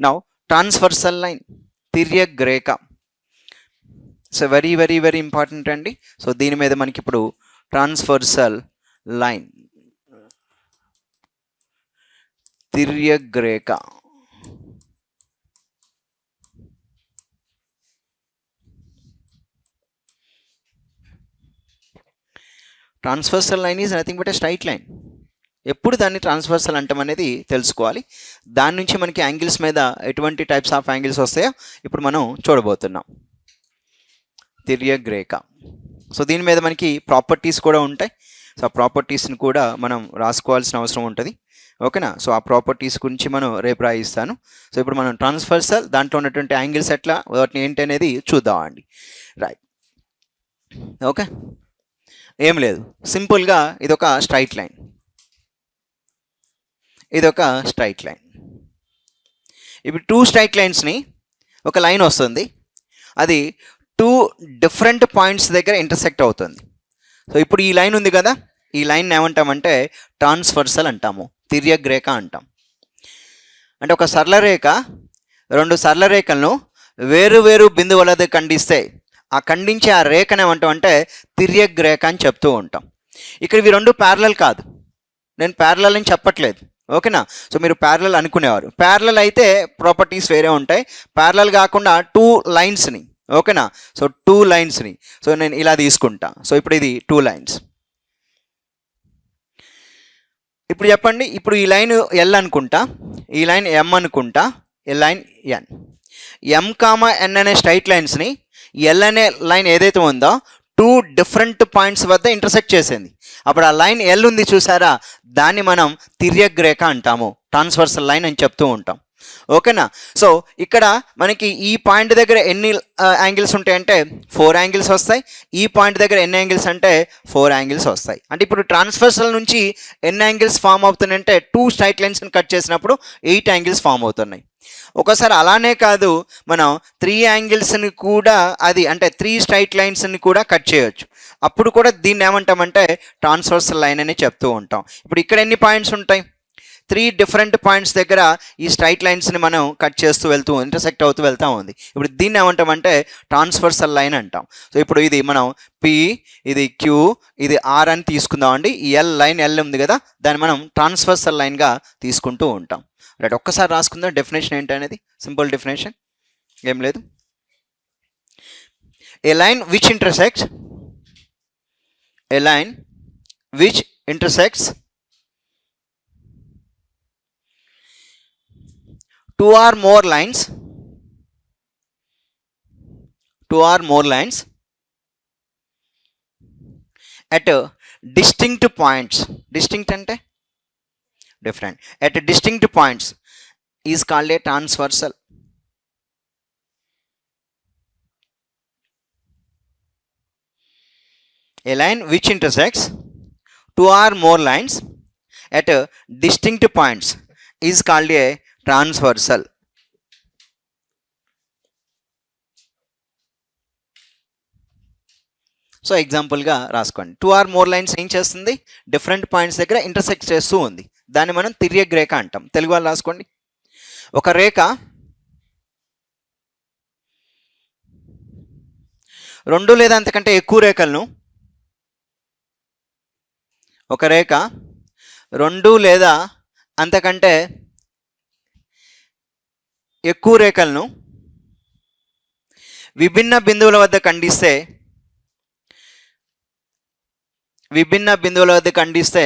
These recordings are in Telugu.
నౌ ట్రాన్స్వర్సల్ లైన్, తిర్యక్ రేఖ. So very very very important అండి. సో దీని మీద మనకి ఇప్పుడు ట్రాన్స్వర్సల్ లైన్, తిర్యక్ రేఖ. Transversal line is nothing but a straight line. ఎప్పుడు దాన్ని ట్రాన్స్వర్సల్ అంటాం అనేది తెలుసుకోవాలి. దాని నుంచి మనకి యాంగిల్స్ మీద ఎటువంటి టైప్స్ ఆఫ్ యాంగిల్స్ వస్తాయో ఇప్పుడు మనం చూడబోతున్నాం. తిర్యక్ రేఖ. సో దీని మీద మనకి ప్రాపర్టీస్ కూడా ఉంటాయి. సో ఆ ప్రాపర్టీస్ని కూడా మనం రాసుకోవాల్సిన అవసరం ఉంటుంది. ఓకేనా? సో ఆ ప్రాపర్టీస్ గురించి మనం రేపు రాయిస్తాను. సో ఇప్పుడు మనం ట్రాన్స్వర్సల్, దాంట్లో ఉన్నటువంటి యాంగిల్స్ ఎట్లా, వాటిని ఏంటి అనేది చూద్దామండి. Right, okay. ఏం లేదు, సింపుల్గా ఇదొక స్ట్రైట్ లైన్, ఇదొక స్ట్రైట్ లైన్. ఇప్పుడు 2 స్ట్రైట్ లైన్స్ని ఒక లైన్ వస్తుంది, అది 2 డిఫరెంట్ పాయింట్స్ దగ్గర ఇంటర్సెక్ట్ అవుతుంది. సో ఇప్పుడు ఈ లైన్ ఉంది కదా, ఈ లైన్ ఏమంటామంటే ట్రాన్స్వర్సల్ అంటాము, తిర్యక్ రేఖ అంటాం. అంటే ఒక సరళ రేఖ 2 సరళ రేఖలను వేరు వేరు బిందువుల దగ్గర ఖండిస్తే ఆ ఖండించే ఆ రేఖను ఏమంటామంటే తిర్యక్ రేఖ అని చెప్తూ ఉంటాం. ఇక్కడ ఇవి 2 ప్యారలల్ కాదు, నేను ప్యారలల్ అని చెప్పట్లేదు. ఓకేనా? సో మీరు ప్యారలల్ అనుకునేవారు. ప్యారలల్ అయితే ప్రాపర్టీస్ వేరే ఉంటాయి. ప్యారలల్ కాకుండా 2 లైన్స్ని, ఓకేనా? సో 2 లైన్స్ని సో నేను ఇలా తీసుకుంటా. సో ఇప్పుడు ఇది 2 లైన్స్. ఇప్పుడు చెప్పండి, ఇప్పుడు ఈ లైన్ ఎల్ అనుకుంటా, ఈ లైన్ ఎం అనుకుంటా, ఈ లైన్ ఎన్. ఎం కామా ఎన్ అనే స్ట్రైట్ లైన్స్ని ఎల్ అనే లైన్ ఏదైతే ఉందో 2 డిఫరెంట్ పాయింట్స్ వద్ద ఇంటర్సెక్ట్ చేసింది. అప్పుడు ఆ లైన్ ఎల్ ఉంది చూసారా, దాన్ని మనం తిర్యక్ రేఖ అంటాము, ట్రాన్స్వర్సల్ లైన్ అని చెప్తూ ఉంటాం. ఓకేనా? సో ఇక్కడ మనకి ఈ పాయింట్ దగ్గర ఎన్ని యాంగిల్స్ ఉంటాయంటే 4 యాంగిల్స్ వస్తాయి. ఈ పాయింట్ దగ్గర ఎన్ని యాంగిల్స్ అంటే 4 యాంగిల్స్ వస్తాయి. అంటే ఇప్పుడు ట్రాన్స్వర్సల్ నుంచి ఎన్ని యాంగిల్స్ ఫామ్ అవుతున్నాయంటే 2 స్ట్రైట్ లైన్స్ని కట్ చేసినప్పుడు 8 యాంగిల్స్ ఫామ్ అవుతున్నాయి. ఒకసారి అలానే కాదు, మనం 3 యాంగిల్స్ని కూడా అది అంటే 3 స్ట్రైట్ లైన్స్ని కూడా కట్ చేయొచ్చు. అప్పుడు కూడా దీన్ని ఏమంటామంటే ట్రాన్స్వర్సల్ లైన్ అని చెప్తూ ఉంటాం. ఇప్పుడు ఇక్కడ ఎన్ని పాయింట్స్ ఉంటాయి? 3 డిఫరెంట్ పాయింట్స్ దగ్గర ఈ స్ట్రైట్ లైన్స్ని మనం కట్ చేస్తూ వెళ్తూ ఇంటర్సెక్ట్ అవుతూ వెళ్తూ ఉంది. ఇప్పుడు దీన్ని ఏమంటామంటే ట్రాన్స్వర్సల్ లైన్ అంటాం. సో ఇప్పుడు ఇది మనం పి, ఇది క్యూ, ఇది ఆర్ అని తీసుకుందామండి. ఈ ఎల్ లైన్ ఎల్ ఉంది కదా, దాన్ని మనం ట్రాన్స్వర్సల్ లైన్గా తీసుకుంటూ ఉంటాం. రైట్, ఒక్కసారి రాసుకుందాం డెఫినేషన్ ఏంటి అనేది. సింపుల్ డెఫినేషన్, ఏం లేదు. A line which intersects, a line which intersects 2 or more lines, 2 or more lines at distinct points, distinct ante different, at distinct points is called a transversal. A line which intersects 2 or more lines at distinct points is called a transversal. So ఎగ్జాంపుల్గా రాసుకోండి. 2 or more లైన్స్ ఏం చేస్తుంది? డిఫరెంట్ పాయింట్స్ దగ్గర ఇంటర్సెక్ట్ చేస్తూ ఉంది. దాన్ని మనం తిర్యక్ రేఖ అంటాం. తెలుగు వాళ్ళు రాసుకోండి. ఒక రేఖ 2 లేదా అంతకంటే ఎక్కువ రేఖలను, ఒక రేఖ 2 లేదా అంతకంటే ఎక్కువ రేఖలను విభిన్న బిందువుల వద్ద ఖండిస్తే, విభిన్న బిందువుల వద్ద ఖండిస్తే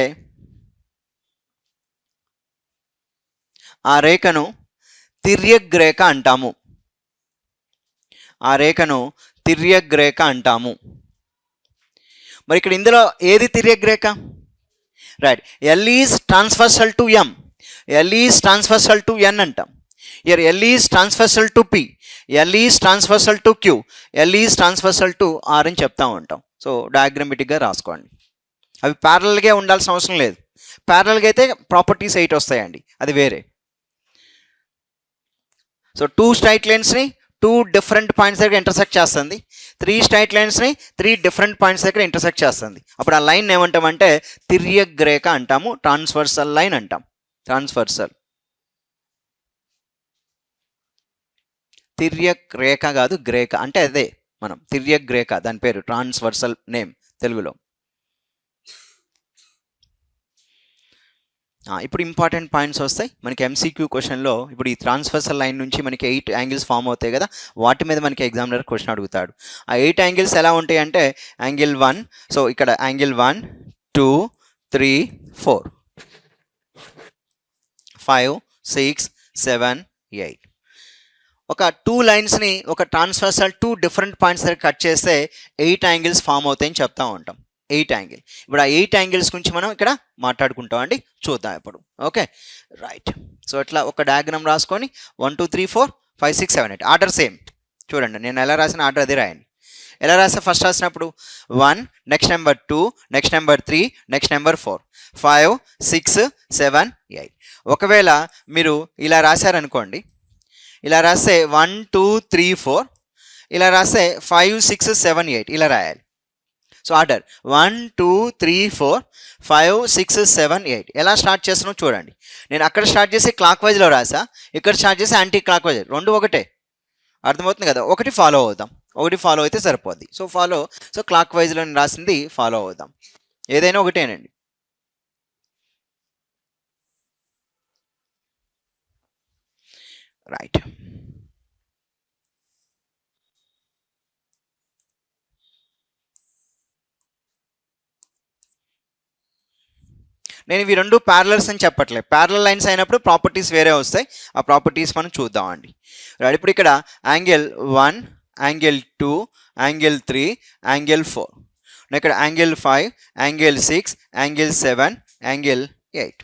ఆ రేఖను తిర్యక్ రేఖ అంటాము. ఆ రేఖను తిర్యక్ రేఖ అంటాము. మరి ఇక్కడ ఇందులో ఏది తిర్యక్ రేఖ? Right, L is transversal to M, L is transversal to N అంటాం. Here L is transversal to P, L is transversal to Q, L is transversal to R అని చెప్తా ఉంటాం. సో డయాగ్రమెటిక్గా రాసుకోండి. అవి ప్యారలల్గా ఉండాల్సిన అవసరం లేదు. ప్యారలల్గా అయితే ప్రాపర్టీస్ 8 వస్తాయండి, అది వేరే. సో 2 స్ట్రైట్ లైన్స్ని 2 డిఫరెంట్ పాయింట్స్ దగ్గర ఇంటర్సెక్ట్ చేస్తుంది. 3 స్ట్రైట్ లైన్స్ని 3 డిఫరెంట్ పాయింట్స్ దగ్గర ఇంటర్సెక్ట్ చేస్తుంది. అప్పుడు ఆ లైన్ ఏమంటామంటే తిర్యక్ రేఖ అంటాము, ట్రాన్స్వర్సల్ లైన్ అంటాం. ట్రాన్స్వర్సల్. తిర్యక్ రేఖ కాదు, గ్రేఖ అంటే అదే మనం తిర్యక్ గ్రేఖ, దాని పేరు ట్రాన్స్వర్సల్ నేమ్ తెలుగులో. ఇప్పుడు ఇంపార్టెంట్ పాయింట్స్ వస్తాయి మనకి ఎంసీక్యూ క్వశ్చన్లో. ఇప్పుడు ఈ ట్రాన్స్వర్సల్ లైన్ నుంచి మనకి 8 యాంగిల్స్ ఫామ్ అవుతాయి కదా, వాటి మీద మనకి ఎగ్జామినర్ క్వశ్చన్ అడుగుతాడు. ఆ 8 యాంగిల్స్ ఎలా ఉంటాయి అంటే యాంగిల్ 1, సో ఇక్కడ యాంగిల్ 1 2 3 4 5 6 7 8. ఒక 2 లైన్స్ని ఒక ట్రాన్స్వర్సల్ 2 డిఫరెంట్ పాయింట్స్ దగ్గర కట్ చేస్తే 8 యాంగిల్స్ ఫామ్ అవుతాయని చెప్తా ఉంటాం. 8 యాంగిల్. ఇప్పుడు ఆ 8 యాంగిల్స్ గురించి మనం ఇక్కడ మాట్లాడుకుంటాం అండి, చూద్దాం ఇప్పుడు. Okay right. సో ఇట్లా ఒక డయాగ్రామ్ రాసుకొని 1 2 3 4 5 6 7 8 ఆర్డర్ సేమ్. చూడండి నేను ఎలా రాసిన ఆర్డర్ అదే రాయండి. ఎలా రాసా, ఫస్ట్ రాసినప్పుడు 1, next number 2, next number 3, next number 4 5 6 7 8. ఒకవేళ మీరు ఇలా రాశారనుకోండి, ఇలా రాస్తే 1 2 3 4, ఇలా రాస్తే 5 6 7 8 ఇలా రాయాలి. సో ఆర్డర్ 1 2 3 4 5 6 7 8 ఎలా స్టార్ట్ చేస్తున్నావు చూడండి. నేను అక్కడ స్టార్ట్ చేసి క్లాక్ వైజ్లో రాసా, ఇక్కడ స్టార్ట్ చేసి యాంటీ క్లాక్ వైజ్, రెండు ఒకటే. అర్థమవుతుంది కదా, ఒకటి ఫాలో అవుదాం, ఒకటి ఫాలో అయితే సరిపోద్ది. సో క్లాక్ వైజ్లో నేను రాసింది ఫాలో అవుదాం, ఏదైనా ఒకటేనండి. రైట్. నేను ఇవి రెండు ప్యారలల్స్ అని చెప్పట్లేదు, ప్యారలల్ లైన్స్ అయినప్పుడు ప్రాపర్టీస్ వేరే వస్తాయి, ఆ ప్రాపర్టీస్ మనం చూద్దామండి. రైట్. ఇప్పుడు ఇక్కడ యాంగిల్ 1, యాంగిల్ 2, యాంగిల్ 3, యాంగిల్ 4, ఇక్కడ angle 5, angle 6, angle 7, angle 8.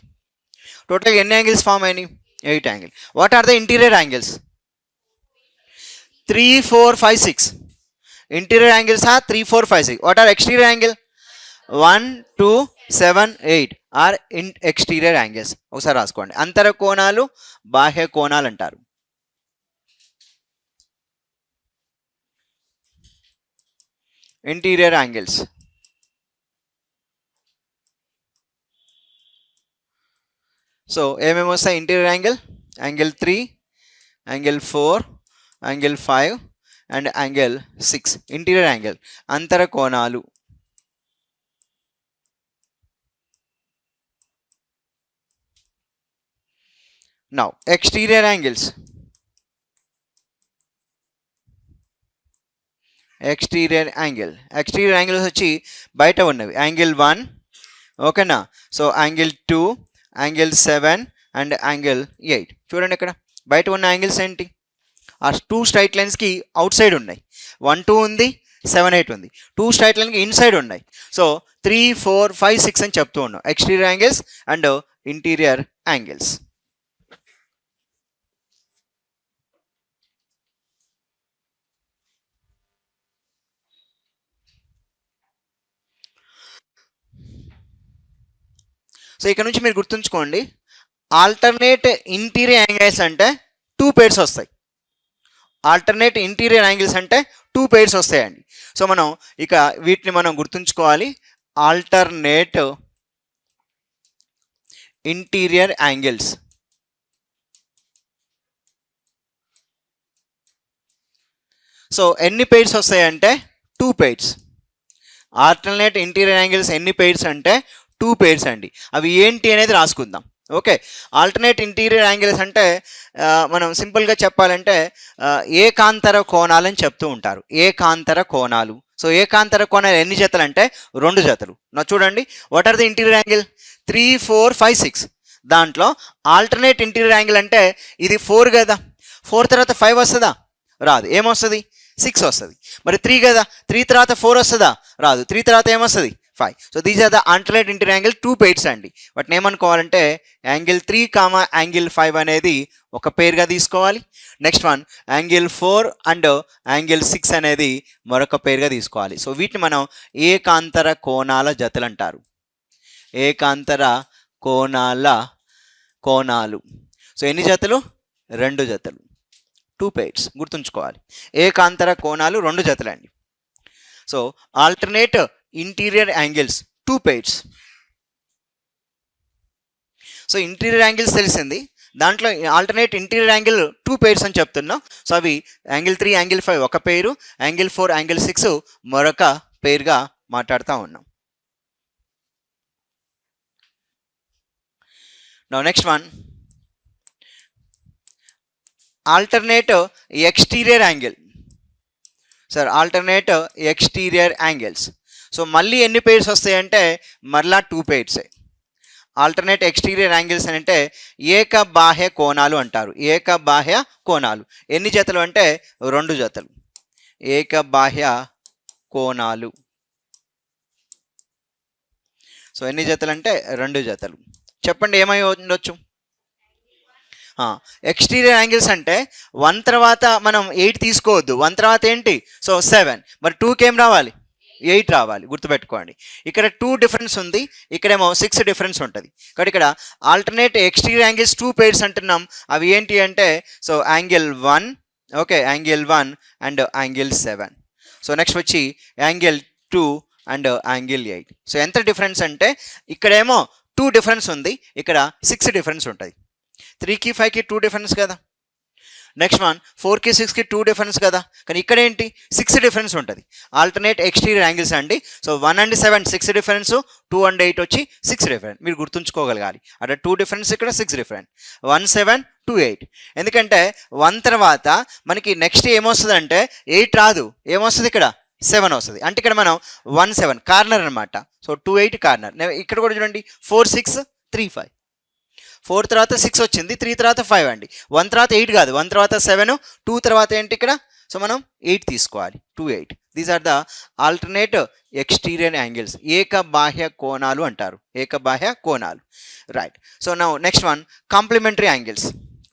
Total ఎన్ని యాంగిల్స్ ఫామ్ అయినాయి? 8 angle. What are the interior angles? 3 4 5 6. Interior angles are 3 4 5 6. What are exterior angle? 1 2 7 8 are exterior angles. ఒకసారి రాసుకోండి. అంతర కోణాలు, బాహ్య కోణాలు అంటారు. Interior angles. సో ఏమేమి వస్తాయి interior angle? Angle 3, angle 4, angle 5 and angle 6 interior angle, అంతర కోణాలు. Now exterior angles. Exterior angles వచ్చి బయట ఉన్నవి. యాంగిల్ 1, ఓకేనా. So angle 2, angle 7 and angle 8. చూడండి ఇక్కడ బయట ఉన్న యాంగిల్స్ ఏంటి? ఆ 2 స్ట్రైట్ లైన్స్కి అవుట్ సైడ్ ఉన్నాయి. 1 2 ఉంది, 7 8 ఉంది. 2 స్ట్రైట్ లైన్కి ఇన్సైడ్ ఉన్నాయి. సో 3 4 5 6 అని చెప్తూ ఉన్నాం. Exterior angles and interior angles. So ఇక్కడ నుంచి మీరు గుర్తుంచుకోండి, ఆల్టర్నేట్ ఇంటీరియర్ యాంగిల్స్ అంటే 2 pairs వస్తాయి. ఆల్టర్నేట్ ఇంటీరియర్ యాంగిల్స్ అంటే 2 pairs వస్తాయండి. సో మనం ఇక వీటిని మనం గుర్తుంచుకోవాలి. Alternate interior angles. సో ఎన్ని pairs వస్తాయంటే 2 pairs. ఆల్టర్నేట్ ఇంటీరియర్ యాంగిల్స్ ఎన్ని pairs అంటే 2 pairs అండి. అవి ఏంటి అనేది రాసుకుందాం. ఓకే. ఆల్టర్నేట్ ఇంటీరియర్ యాంగిల్స్ అంటే మనం సింపుల్గా చెప్పాలంటే ఏకాంతర కోణాలు అని చెప్తూ ఉంటారు. ఏకాంతర కోణాలు. సో ఏకాంతర కోణాలు ఎన్ని జతలు అంటే 2 జతలు. నా చూడండి, what are the interior angle? 3 4 5 6. దాంట్లో ఆల్టర్నేట్ ఇంటీరియర్ యాంగిల్ అంటే ఇది 4 కదా, 4 తర్వాత 5 వస్తుందా? రాదు. ఏమొస్తుంది? 6 వస్తుంది. మరి 3 కదా, 3 తర్వాత 4 వస్తుందా? రాదు. 3 తర్వాత ఏమొస్తుంది? 5. So these are the alternate interior angle 2 pairs అండి. వాటిని ఏమనుకోవాలంటే యాంగిల్ 3, యాంగిల్ 5 అనేది ఒక పేర్గా తీసుకోవాలి. Next one angle 4 and angle 6 అనేది మరొక పేర్గా తీసుకోవాలి. సో వీటిని మనం ఏకాంతర కోణాల జతలు అంటారు. ఏకాంతర కోణాలు. సో ఎన్ని జతలు? 2 జతలు. 2 pairs గుర్తుంచుకోవాలి. ఏకాంతర కోణాలు 2 జతలండి. So alternate interior angles 2 pairs. So interior angles తెలిసింది. దాంట్లో ఆల్టర్నేట్ ఇంటీరియర్ యాంగిల్ 2 pairs అని చెప్తున్నాం. సో అవి యాంగిల్ 3 యాంగిల్ 5 ఒక పేరు, యాంగిల్ 4 యాంగిల్ 6 మరొక పేరుగా మాట్లాడుతూ ఉన్నాం. Now next one, alternate exterior angle. Sir alternate exterior angles. So మళ్ళీ ఎన్ని పేర్స్ వస్తాయంటే మరలా 2 pairs. ఆల్టర్నేట్ ఎక్స్టీరియర్ యాంగిల్స్ అని అంటే ఏక బాహ్య కోణాలు అంటారు. ఏక బాహ్య కోణాలు ఎన్ని జతలు అంటే 2 జతలు. ఏక బాహ్య కోణాలు. సో ఎన్ని జతలు అంటే 2 జతలు. చెప్పండి ఏమై ఉండొచ్చు? ఎక్స్టీరియర్ యాంగిల్స్ అంటే 1 తర్వాత మనం 8 తీసుకోవద్దు. 1 తర్వాత ఏంటి? సో 7. మరి 2కి ఏం రావాలి? 8 రావాలి. గుర్తుపెట్టుకోండి. ఇక్కడ 2 డిఫరెన్స్ ఉంది, ఇక్కడేమో 6 డిఫరెన్స్ ఉంటుంది. కాబట్టి ఇక్కడ ఆల్టర్నేట్ ఎక్స్టీరియర్ యాంగిల్స్ 2 pairs అంటున్నాం. అవి ఏంటి అంటే so angle 1, okay, angle 1 and angle 7. So next వచ్చి యాంగిల్ 2 అండ్ యాంగిల్ 8. సో ఎంత డిఫరెన్స్ అంటే ఇక్కడేమో 2 డిఫరెన్స్ ఉంది, ఇక్కడ 6 డిఫరెన్స్ ఉంటుంది. 3కి 5కి 2 డిఫరెన్స్ కదా. నెక్స్ట్ వన్ 4కి 6కి 2 డిఫరెన్స్ కదా. కానీ ఇక్కడ ఏంటి? 6 డిఫరెన్స్ ఉంటుంది. ఆల్టర్నేట్ ఎక్స్టీరియర్ యాంగిల్స్ అండి. సో 1 and 7 6 డిఫరెన్స్, 2 and 8 వచ్చి 6 డిఫరెన్స్. మీరు గుర్తుంచుకోగలగాలి. అక్కడ 2 డిఫరెన్స్, ఇక్కడ 6 డిఫరెన్స్. 1 7 2 8. ఎందుకంటే 1 తర్వాత మనకి నెక్స్ట్ ఏమొస్తుంది అంటే 8 రాదు, ఏమొస్తుంది? ఇక్కడ 7 వస్తుంది. అంటే ఇక్కడ మనం 1 7 కార్నర్ అనమాట. So 2 8 corner. ఇక్కడ కూడా చూడండి 4 6 3 5. 4 తర్వాత 6 వచ్చింది, 3 తర్వాత 5 అండి. 1 తర్వాత 8 కాదు, 1 తర్వాత 7, 2 తర్వాత ఏంటి ఇక్కడ? సో మనం 8 తీసుకోవాలి. 2 8. These are the alternate exterior angles. ఏక బాహ్య కోణాలు అంటారు. ఏక బాహ్య కోణాలు. Right. So now next one complementary angles.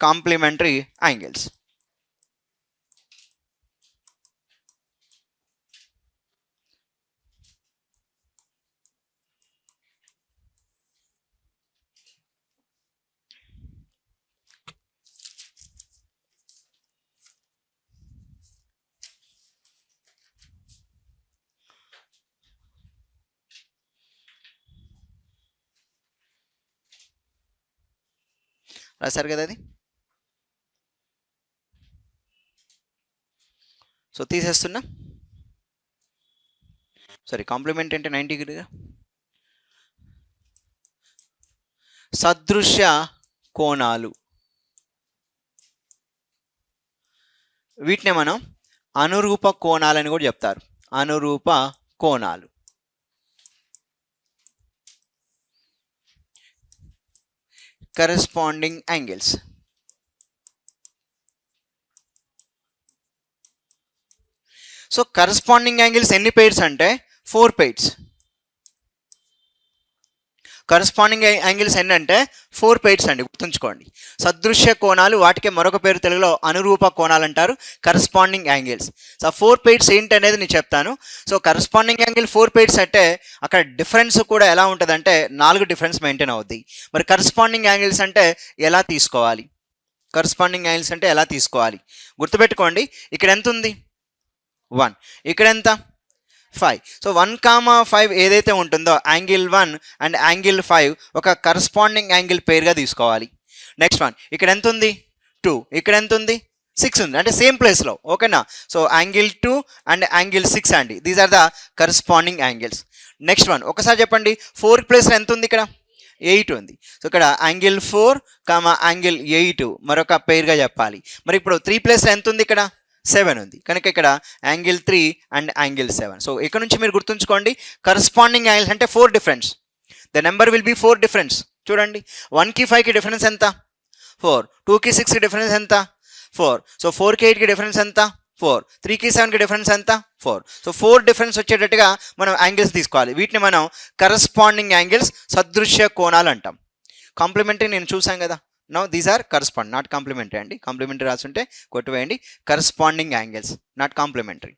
Complementary angles. రాశారు కదా అది. సో తీసేస్తున్నా. సారీ, కాంప్లిమెంట్ అంటే 90 డిగ్రీగా. సదృశ్య కోణాలు, వీటిని మనం అనురూప కోణాలని కూడా చెప్తారు. అనురూప కోణాలు. Corresponding angles. So corresponding angles ఎన్ని pairs అంటే 4 pairs. కరెస్పాండింగ్ యాంగిల్స్ ఎన్ని అంటే 4 pairs అండి, గుర్తుంచుకోండి. సదృశ్య కోణాలు, వాటికి మరొక పేరు తెలుగులో అనురూప కోణాలు అంటారు, కరెస్పాండింగ్ యాంగిల్స్. సో 4 pairs ఏంటి అనేది నేను చెప్తాను. సో కరెస్పాండింగ్ యాంగిల్ 4 pairs అంటే అక్కడ డిఫరెన్స్ కూడా ఎలా ఉంటుంది అంటే 4 డిఫరెన్స్ మెయింటైన్ అవుద్ది. మరి కరెస్పాండింగ్ యాంగిల్స్ అంటే ఎలా తీసుకోవాలి? కరెస్పాండింగ్ యాంగిల్స్ అంటే ఎలా తీసుకోవాలి? గుర్తుపెట్టుకోండి. ఇక్కడ ఎంత ఉంది? 1. ఇక్కడ ఎంత? 5. సో 1,5 ఏదైతే ఉంటుందో యాంగిల్ 1 అండ్ యాంగిల్ 5 ఒక కరస్పాండింగ్ యాంగిల్ పేర్గా తీసుకోవాలి. నెక్స్ట్ వన్ ఇక్కడ ఎంత ఉంది? 2. ఇక్కడ ఎంత ఉంది? 6 ఉంది, అంటే సేమ్ ప్లేస్లో. ఓకేనా? సో యాంగిల్ 2 అండ్ యాంగిల్ 6 అండి. These are the corresponding angles. Next one ఒకసారి చెప్పండి. 4 ప్లేస్లో ఎంత ఉంది? ఇక్కడ 8 ఉంది. సో ఇక్కడ యాంగిల్ 4, యాంగిల్ 8 మరొక పేరుగా చెప్పాలి. మరి ఇప్పుడు 3 ప్లేస్లో ఎంత ఉంది? ఇక్కడ 7 ఉంది. కనుక ఇక్కడ యాంగిల్ 3 అండ్ యాంగిల్ 7. సో ఇక్కడ నుంచి మీరు గుర్తుంచుకోండి, కరస్పాండింగ్ యాంగిల్స్ అంటే 4 difference. The number will be 4 difference. చూడండి, 1కి 5కి డిఫరెన్స్ ఎంత? 4. 2కి 6కి డిఫరెన్స్ ఎంత? 4. సో 4కి 8కి డిఫరెన్స్ ఎంత? 4. 3కి 7కి డిఫరెన్స్ ఎంత? 4. సో 4 డిఫరెన్స్ వచ్చేటట్టుగా మనం యాంగిల్స్ తీసుకోవాలి. వీటిని మనం కరస్పాండింగ్ యాంగిల్స్, సదృశ్య కోణాలు అంటాం. కాంప్లిమెంటరీ నేను చూసాం కదా. Now these are correspond, not complementary అండి. కాంప్లిమెంటరీ రాసుంటే కొట్టువేయండి. Corresponding angles, not complementary.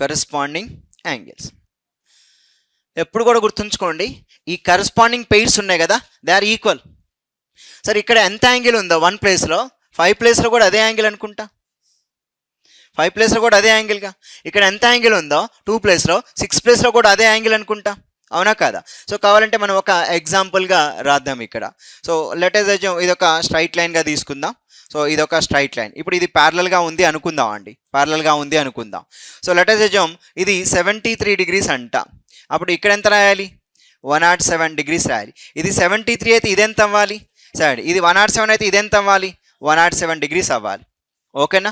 Corresponding angles ఎప్పుడు కూడా గుర్తుంచుకోండి, ఈ కరస్పాండింగ్ పెయిర్స్ ఉన్నాయి కదా, దే ఆర్ ఈక్వల్. సరే ఇక్కడ ఎంత యాంగిల్ ఉందో 1 ప్లేస్లో, 5 ప్లేస్లో కూడా అదే యాంగిల్ అనుకుంటా. 5 ప్లేస్లో కూడా అదే యాంగిల్గా. ఇక్కడ ఎంత యాంగిల్ ఉందో 2 ప్లేస్లో, 6 ప్లేస్లో కూడా అదే యాంగిల్ అనుకుంటా. అవునా కాదా? సో కావాలంటే మనం ఒక ఎగ్జాంపుల్గా రాద్దాం ఇక్కడ. సో లెట్ అస్ అజ్యూమ్ ఇది ఒక స్ట్రైట్ లైన్గా తీసుకుందాం. సో ఇది ఒక స్ట్రైట్ లైన్. ఇప్పుడు ఇది ప్యారలల్గా ఉంది అనుకుందాం అండి, ప్యారలల్గా ఉంది అనుకుందాం. సో లెట్ అస్ అజ్యూమ్ ఇది 73 డిగ్రీస్ అంట. అప్పుడు ఇక్కడ ఎంత రాయాలి? 107 డిగ్రీస్ రాయాలి. ఇది 73 అయితే ఇది ఎంత అవ్వాలి? సరే, ఇది 107 అయితే ఇది ఎంత అవ్వాలి? 107 డిగ్రీస్ అవ్వాలి. ఓకేనా?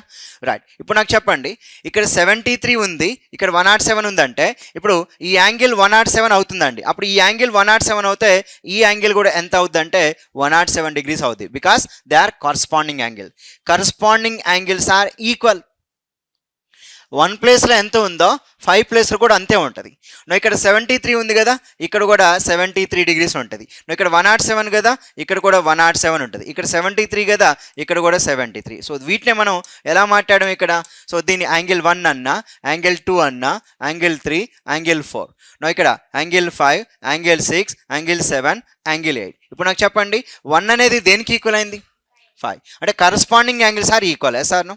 రైట్. ఇప్పుడు నాకు చెప్పండి, ఇక్కడ 73 ఉంది, ఇక్కడ 107 ఉందంటే ఇప్పుడు ఈ యాంగిల్ 107 అవుతుందండి. అప్పుడు ఈ యాంగిల్ 107 అవుతే ఈ యాంగిల్ కూడా ఎంత అవుతుందంటే 107 డిగ్రీస్ అవుతుంది. Because they are corresponding angle. Corresponding angles are equal. 1 ప్లేస్లో ఎంత ఉందో 5 ప్లేస్లో కూడా అంతే ఉంటుంది. నువ్వు ఇక్కడ 73 ఉంది కదా, ఇక్కడ కూడా 73 డిగ్రీస్ ఉంటుంది. నువ్వు ఇక్కడ 107 కదా, ఇక్కడ కూడా 107 ఉంటుంది. ఇక్కడ 73 కదా, ఇక్కడ కూడా 73. సో వీటిని మనం ఎలా మాట్లాడడం ఇక్కడ? సో దీన్ని యాంగిల్ 1 అన్నా, యాంగిల్ 2 అన్నా, యాంగిల్ 3, యాంగిల్ 4. నువ్వు ఇక్కడ యాంగిల్ 5, యాంగిల్ 6, యాంగిల్ 7, యాంగిల్ 8. ఇప్పుడు నాకు చెప్పండి, 1 అనేది దేనికి ఈక్వల్ అయింది? 5. అంటే corresponding angles are equal. Sir no?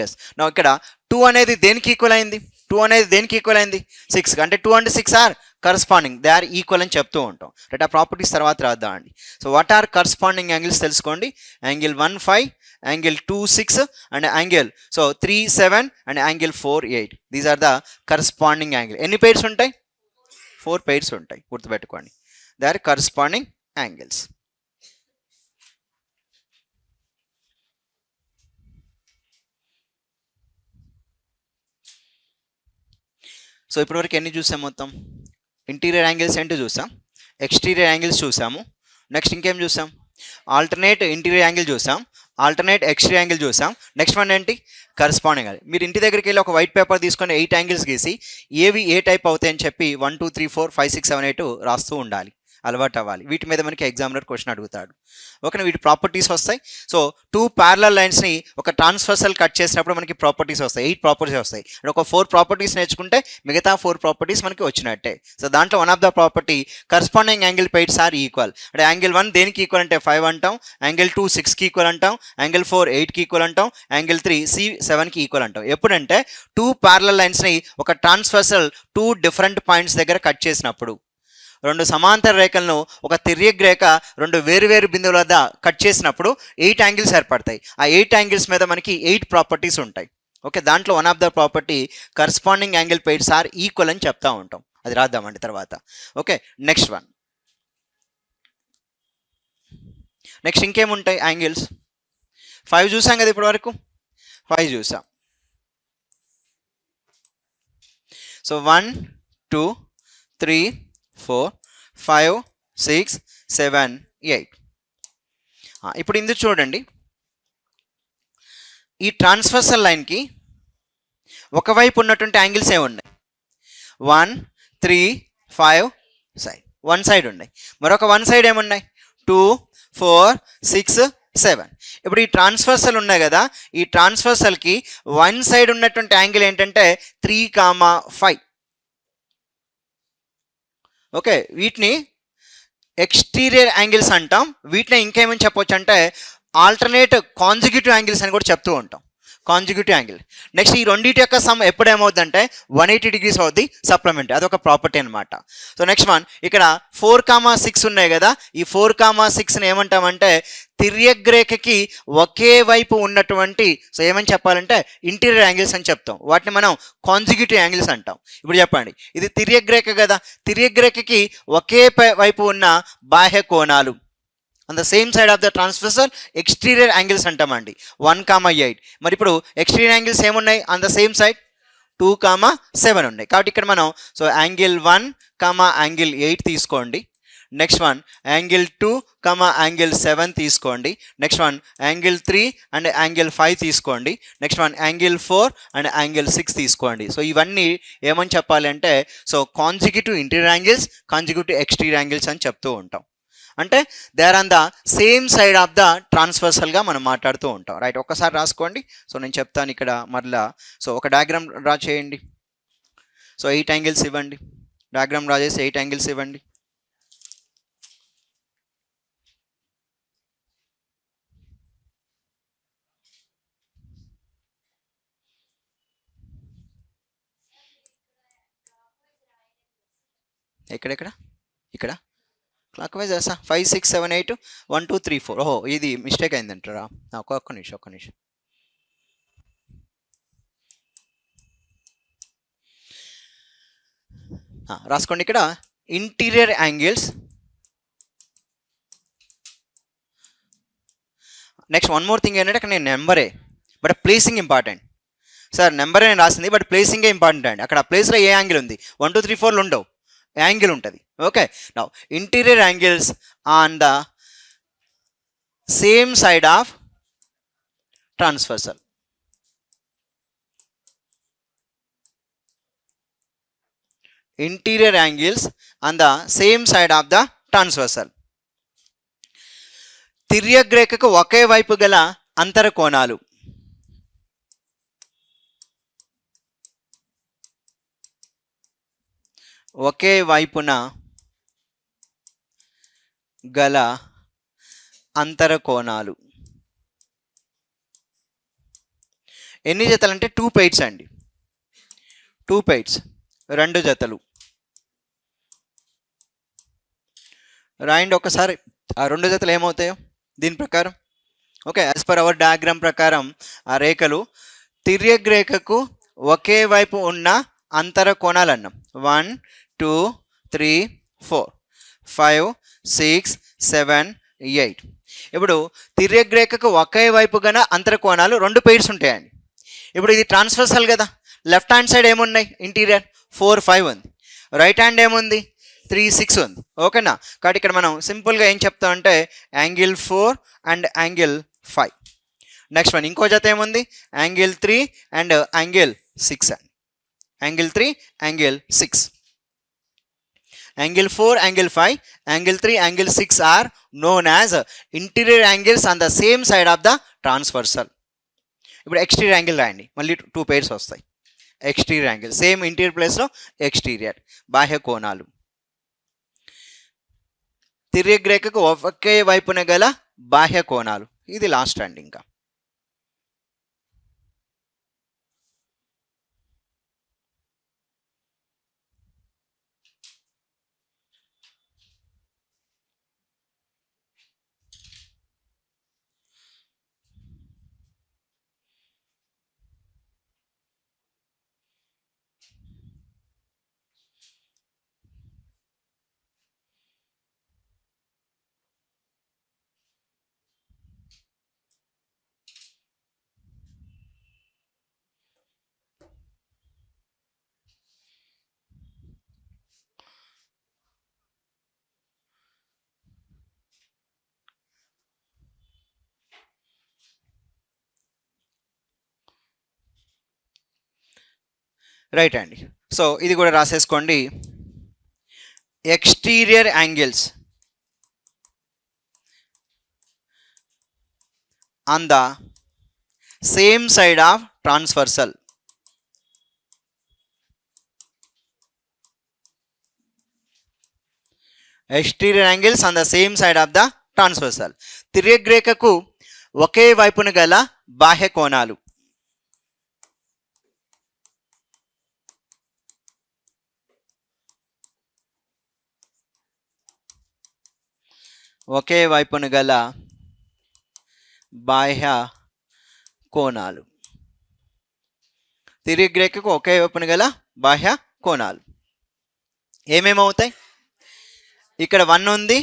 Yes. నా ఇక్కడ 2 అనేది దేనికి ఈక్వల్ అయింది? 2 అనేది దేనికి ఈక్వల్ అయింది? 6. అంటే 2 and 6 are corresponding, they are equal అని చెప్తూ ఉంటాం. రైట్. ఆ ప్రాపర్టీస్ తర్వాత రాద్దాం అండి. So what are corresponding angles తెలుసుకోండి. Angle 1 5, angle 2 6 and angle 3 7 and angle 4 8. These are the corresponding angle. ఎన్ని పెయిర్స్ ఉంటాయి? 4 పెయిర్స్ ఉంటాయి, గుర్తుపెట్టుకోండి. They are corresponding angles. So ఇప్పటివరకు ఎన్ని చూసాం మొత్తం? ఇంటీరియర్ యాంగిల్స్ ఏంటో చూసాం, ఎక్స్టీరియర్ యాంగిల్స్ చూసాము, నెక్స్ట్ ఇంకేం చూసాం? ఆల్టర్నేట్ ఇంటీరియర్ యాంగిల్ చూసాం, ఆల్టర్నేట్ ఎక్స్టీరియర్ యాంగిల్ చూసాం. నెక్స్ట్ వన్ ఏంటి? Corresponding angle. మీరు ఇంటి దగ్గరికి వెళ్ళి ఒక వైట్ పేపర్ తీసుకొని 8 యాంగిల్స్ గీసి ఏవి ఏ టైప్ అవుతాయని చెప్పి 1 2 3 4 5 6 7 8 రాస్తూ ఉండాలి, అలవాటు అవ్వాలి. వీటి మీద మనకి ఎగ్జామినర్ క్వశ్చన్ అడుగుతాడు. ఓకేనా? వీటి ప్రాపర్టీస్ వస్తాయి. సో 2 ప్యారలల్ లైన్స్ని ఒక ట్రాన్స్ఫర్సల్ కట్ చేసినప్పుడు మనకి ప్రాపర్టీస్ వస్తాయి, 8 ప్రాపర్టీస్ వస్తాయి. అంటే ఒక 4 ప్రాపర్టీస్ నేర్చుకుంటే మిగతా 4 ప్రాపర్టీస్ మనకి వచ్చినట్టే. సో దాంట్లో one of the property corresponding angle pairs are equal. అంటే యాంగిల్ 1 దేనికి ఈక్వల్ అంటే 5 అంటాం, యాంగిల్ 2 6కి ఈక్వల్ అంటాం, యాంగిల్ 4 8కి ఈక్వల్ అంటాం, యాంగిల్ 3 7కి ఈక్వల్ అంటాం. ఎప్పుడంటే 2 ప్యారలల్ లైన్స్ని ఒక ట్రాన్స్ఫర్సల్ 2 డిఫరెంట్ పాయింట్స్ దగ్గర కట్ చేసినప్పుడు. 2 సమాంతర రేఖలను ఒక తిర్యక్ రేఖ 2 వేరు బిందువుల వద్ద కట్ చేసినప్పుడు 8 యాంగిల్స్ ఏర్పడతాయి. ఆ 8 యాంగిల్స్ మీద మనకి 8 ప్రాపర్టీస్ ఉంటాయి. ఓకే, దాంట్లో one of the property corresponding angle pairs are equal అని చెప్తా ఉంటాం. అది రాద్దామండి తర్వాత. Okay, next one. నెక్స్ట్ ఇంకేముంటాయి యాంగిల్స్? 5 చూసాం కదా ఇప్పటి వరకు, 5 చూసాం. సో 1 2 3 4 5 6 7 8. ఇప్పుడు ఇందుకు చూడండి, ఈ ట్రాన్స్ఫర్సల్ లైన్కి ఒకవైపు ఉన్నటువంటి యాంగిల్స్ ఏమున్నాయి? 1 3 5 సైడ్, వన్ సైడ్ ఉన్నాయి. మరొక వన్ సైడ్ ఏమున్నాయి? 2 4 6 7. ఇప్పుడు ఈ ట్రాన్స్ఫర్సల్ ఉన్నాయి కదా, ఈ ట్రాన్స్ఫర్సల్కి వన్ సైడ్ ఉన్నటువంటి యాంగిల్ ఏంటంటే 3,5. ఓకే, వీటిని ఎక్స్టీరియర్ యాంగిల్స్ అంటాం. వీటిని ఇంకేమని చెప్పొచ్చు అంటే ఆల్టర్నేట్ కాంజిక్యూటివ్ యాంగిల్స్ అని కూడా చెప్తూ ఉంటాం. Consecutive angle. నెక్స్ట్ ఈ రెండింటి యొక్క సమ్ ఎప్పుడు ఏమవుతుందంటే 180 డిగ్రీస్ అవుద్ది, సప్లిమెంటరీ. అదొక ప్రాపర్టీ అనమాట. సో నెక్స్ట్ వన్, ఇక్కడ 4,6 ఉన్నాయి కదా, ఈ 4,6ని ఏమంటామంటే తిర్యక్ రేఖకి ఒకే వైపు ఉన్నటువంటి, సో ఏమని చెప్పాలంటే ఇంటీరియర్ యాంగిల్స్ అని చెప్తాం. వాటిని మనం కాంజిక్యూటివ్ యాంగిల్స్ అంటాం. ఇప్పుడు చెప్పండి, ఇది తిర్యక్ రేఖ కదా, తిర్యక్ రేఖకి ఒకే వైపు ఉన్న బాహ్య కోణాలు on the same side of the transversal exterior angles అంటామండి. 1,8. మరి ఇప్పుడు ఎక్స్టీరియర్ యాంగిల్స్ ఏమున్నాయి on the same side? 2,7 ఉన్నాయి. కాబట్టి ఇక్కడ మనం సో యాంగిల్ 1, యాంగిల్ 8 తీసుకోండి. నెక్స్ట్ వన్ యాంగిల్ 2, యాంగిల్ 7 తీసుకోండి. Next one angle 3 and angle 5 తీసుకోండి. Next one angle 4 and angle 6 తీసుకోండి. సో ఇవన్నీ ఏమని చెప్పాలి అంటే so consecutive interior angles, consecutive exterior angles అని చెప్తూ ఉంటాం. అంటే they are on the same side of the ట్రాన్స్ఫర్సల్గా మనం మాట్లాడుతూ ఉంటాం. రైట్, ఒక్కసారి రాసుకోండి. సో నేను చెప్తాను ఇక్కడ మరలా. సో ఒక డయాగ్రామ్ డ్రా చేయండి. సో 8 యాంగిల్స్ ఇవ్వండి. డయాగ్రామ్ డ్రా చేసి 8 యాంగిల్స్ ఇవ్వండి. ఎక్కడెక్కడ ఇక్కడ క్లాక్ వైజ్ వేసా 5 6 7 8 1 2 3 4. ఓహో ఇది మిస్టేక్ అయిందంటారా? ఒక్క నిమిషం రాసుకోండి. ఇక్కడ interior angles, next one more thing ఏంటంటే అక్కడ నేను నెంబరే but placing important. Sir number నేను రాసింది బట్ ప్లేసింగే ఇంపార్టెంట్ అండి. అక్కడ ప్లేస్లో ఏ యాంగిల్ ఉంది, 1 2 3 4 ఉండవు, యాంగిల్ ఉంటుంది. Okay, now interior angles on the same side of transversal. Interior angles on the same side of the transversal. తిర్యగ్రేఖకు ఒకే వైపు గల అంతర కోణాలు. ఒకే వైపున గల అంతర కోణాలు ఎన్ని జతలు అంటే 2 పైర్స్ అండి. 2 పైర్స్, 2 జతలు రాయండి ఒకసారి. ఆ 2 జతలు ఏమవుతాయో దీని ప్రకారం. Okay, as per our diagram ప్రకారం ఆ రేఖలు తిర్యగ్రేఖకు ఒకే వైపు ఉన్న అంతర కోణాలు అన్నాం. 1 2 3 4 5 6 7 8. ఇప్పుడు తిర్యగ్రేఖకు ఒకే వైపు గల అంతర కోణాలు 2 పైర్స్ ఉంటాయండి. ఇప్పుడు ఇది ట్రాన్స్వర్సల్ కదా, లెఫ్ట్ హ్యాండ్ సైడ్ ఏమున్నాయి, ఇంటీరియర్ 4 5 ఉంది, రైట్ హ్యాండ్ ఏముంది 3 6 ఉంది. ఓకేనా? కాబట్టి ఇక్కడ మనం సింపుల్గా ఏం చెప్తామంటే angle 4 and angle 5. Next one ఇంకో జత ఏముంది, యాంగిల్ 3 అండ్ యాంగిల్ 6 అండి. Angle 3 angle 6. Angle 4 angle 5 angle 3 angle 6 are known as interior angles on the same side of the transversal. ఇప్పుడు ఎక్స్టీరియర్ యాంగిల్ రాయండి, మళ్ళీ 2 పైర్స్ వస్తాయి. ఎక్స్టీరియర్ యాంగిల్ సేమ్ ఇంటీరియర్ ప్లేస్లో ఎక్స్టీరియర్, బాహ్య కోణాలు. తిర్యగ్రేఖకు ఒకే వైపున గల బాహ్య కోణాలు. ఇది లాస్ట్ అండి. ఇంకా రైట్ అండి. సో ఇది కూడా రాసేసుకోండి. Exterior angles on the same side of transversal. Exterior angles on the same side of the transversal. తిర్యగ్రేఖకు ఒకే వైపున గల బాహ్య కోణాలు. ఒకే వైపున గల బాహ్య కోణాలు. తిర్యగ్రేఖకు ఒకే వైపున గల బాహ్య కోణాలు ఏమేమవుతాయి? ఇక్కడ 1 ఉంది,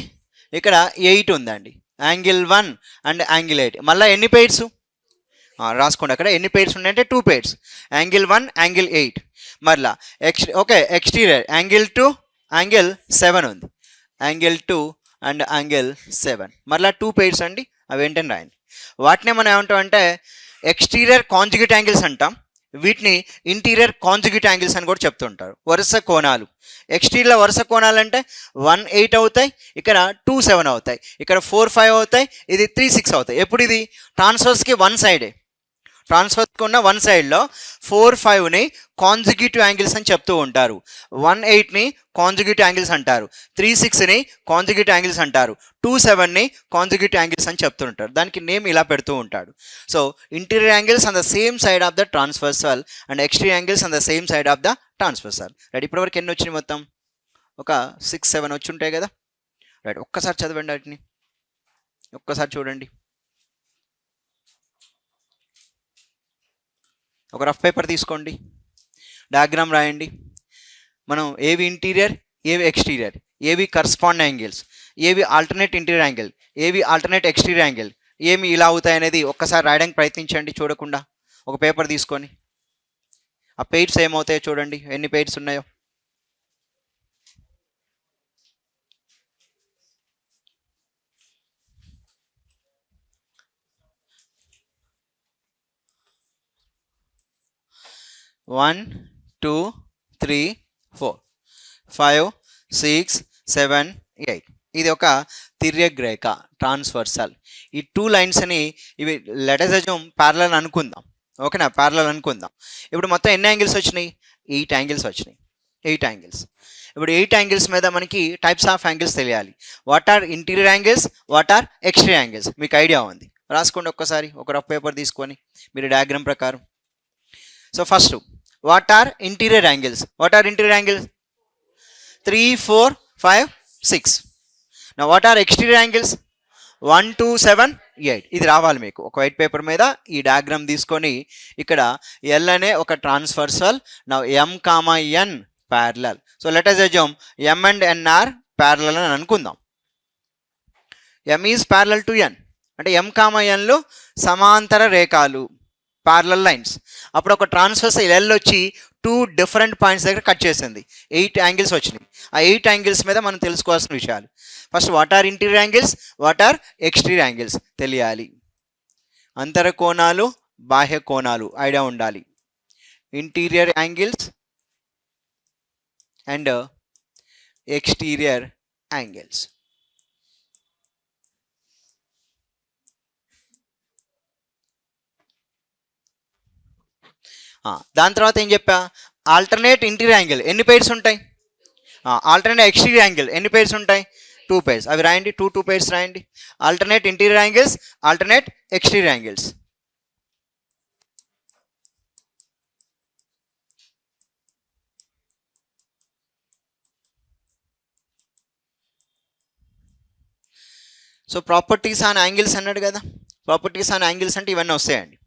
ఇక్కడ 8 ఉందండి. Angle 1 and angle 8. మళ్ళీ ఎన్ని పైర్స్ రాసుకోండి. అక్కడ ఎన్ని పైర్స్ ఉన్నాయంటే 2 పైర్స్. Angle 1 angle 8. మరలా ఓకే ఎక్స్టీరియర్ యాంగిల్ 2 యాంగిల్ 7 ఉంది. Angle 2 and angle 7. మరలా 2 పైర్స్ అండి. అవి ఏంటని రాయండి. వాటినే మనం ఏమంటాం అంటే ఎక్స్టీరియర్ కాంజుగేట్ యాంగిల్స్ అంటాం. వీటిని ఇంటీరియర్ కాంజుగేట్ యాంగిల్స్ అని కూడా చెప్తుంటారు. వరుస కోణాలు. ఎక్స్టీరియర్ వరుస కోణాలు అంటే 1 8 అవుతాయి, ఇక్కడ 2 7 అవుతాయి, ఇక్కడ 4 5 అవుతాయి, ఇది 3 6 అవుతాయి. ఎప్పుడు ఇది ట్రాన్స్ఫర్స్కి 1 సైడే. ట్రాన్స్ఫర్స్కి ఉన్న 1 సైడ్లో 4 5ని కాంజుగేటివ్ యాంగిల్స్ అని చెప్తూ ఉంటారు. 1 8ని కాంజుగేటివ్ యాంగిల్స్ అంటారు. 3 6ని కాంజుగేటివ్ యాంగిల్స్ అంటారు. 2 7ని కాంజుగేటివ్ యాంగిల్స్ అని చెప్తూ ఉంటారు. దానికి నేమ్ ఇలా పెడుతూ ఉంటాడు. So interior angles on the same side of the transversal and exterior angles on the same side of the transversal. Right, ఇప్పటివరకు ఎన్ని వచ్చినాయి మొత్తం? ఒక 6, 7 వచ్చి ఉంటాయి కదా. రైట్, ఒక్కసారి చదవండి వాటిని, ఒక్కసారి చూడండి. ఒక రఫ్ పేపర్ తీసుకోండి, డయాగ్రామ్ రాయండి. మనం ఏవి ఇంటీరియర్, ఏవి ఎక్స్టీరియర్, ఏవి కరస్పాండ్ యాంగిల్స్, ఏవి ఆల్టర్నేట్ ఇంటీరియర్ యాంగిల్, ఏవి ఆల్టర్నేట్ ఎక్స్టీరియర్ యాంగిల్, ఏమి ఇలా అవుతాయి అనేది ఒక్కసారి రాయడానికి ప్రయత్నించండి చూడకుండా. ఒక పేపర్ తీసుకొని ఆ పెయిడ్స్ ఏమవుతాయో చూడండి, ఎన్ని పెయిడ్స్ ఉన్నాయో. వన్, 2, 3, 4, 5, 6, 7, 8. ఇది ఒక తిర్యగ్రేఖ, ట్రాన్స్వర్సల్. ఈ 2 లైన్స్ని ఇవి లెటర్స్ అజ్యూమ్ ప్యారలల్ అనుకుందాం. ఓకేనా, ప్యారలల్ అనుకుందాం. ఇప్పుడు మొత్తం ఎన్ని యాంగిల్స్ వచ్చినాయి? 8 యాంగిల్స్ వచ్చినాయి. 8 యాంగిల్స్. ఇప్పుడు 8 యాంగిల్స్ మీద మనకి టైప్స్ ఆఫ్ యాంగిల్స్ తెలియాలి. What are interior angles, what are exterior angles, మీకు ఐడియా ఉంది. రాసుకోండి ఒక్కసారి, ఒక రఫ్ పేపర్ తీసుకొని మీరు డయాగ్రామ్ ప్రకారం. So first, what are interior angles? What are interior angles? 3, 4, 5, 6. Now what are exterior angles? 1, 2, 7, 8. ఇది రావాలి మీకు. ఒక వైట్ పేపర్ మీద ఈ డయాగ్రామ్ తీసుకొని ఇక్కడ L అనే ఒక transversal, now M, N parallel. So let us assume M and N are parallel అని అనుకుందాం. M is parallel to N, అంటే M, N లు సమాంతర రేఖలు, ప్యారలల్ లైన్స్. అప్పుడు ఒక ట్రాన్స్వర్సల్ ఎల్ వచ్చి 2 డిఫరెంట్ పాయింట్స్ దగ్గర కట్ చేసింది. 8 యాంగిల్స్ వచ్చినాయి. ఆ 8 యాంగిల్స్ మీద మనం తెలుసుకోవాల్సిన విషయాలు. First, what are interior angles, what are exterior angles తెలియాలి. అంతర కోణాలు, బాహ్య కోణాలు ఐడియా ఉండాలి. Interior angles and exterior angles. దాని తర్వాత ఏం చెప్పా? ఆల్టర్నేట్ ఇంటీరియర్ యాంగిల్ ఎన్ని పెయిర్స్ ఉంటాయి? ఆల్టర్నేట్ ఎక్స్టీరియర్ యాంగిల్ ఎన్ని పెయిర్స్ ఉంటాయి? 2 పెయిర్స్. అవి రాయండి, 2 పెయిర్స్ రాయండి. Alternate interior angles, alternate exterior angles. So properties on angles అన్నాడు కదా. ప్రాపర్టీస్ ఆన్ యాంగిల్స్ అంటే ఇవన్నీ వస్తాయండి.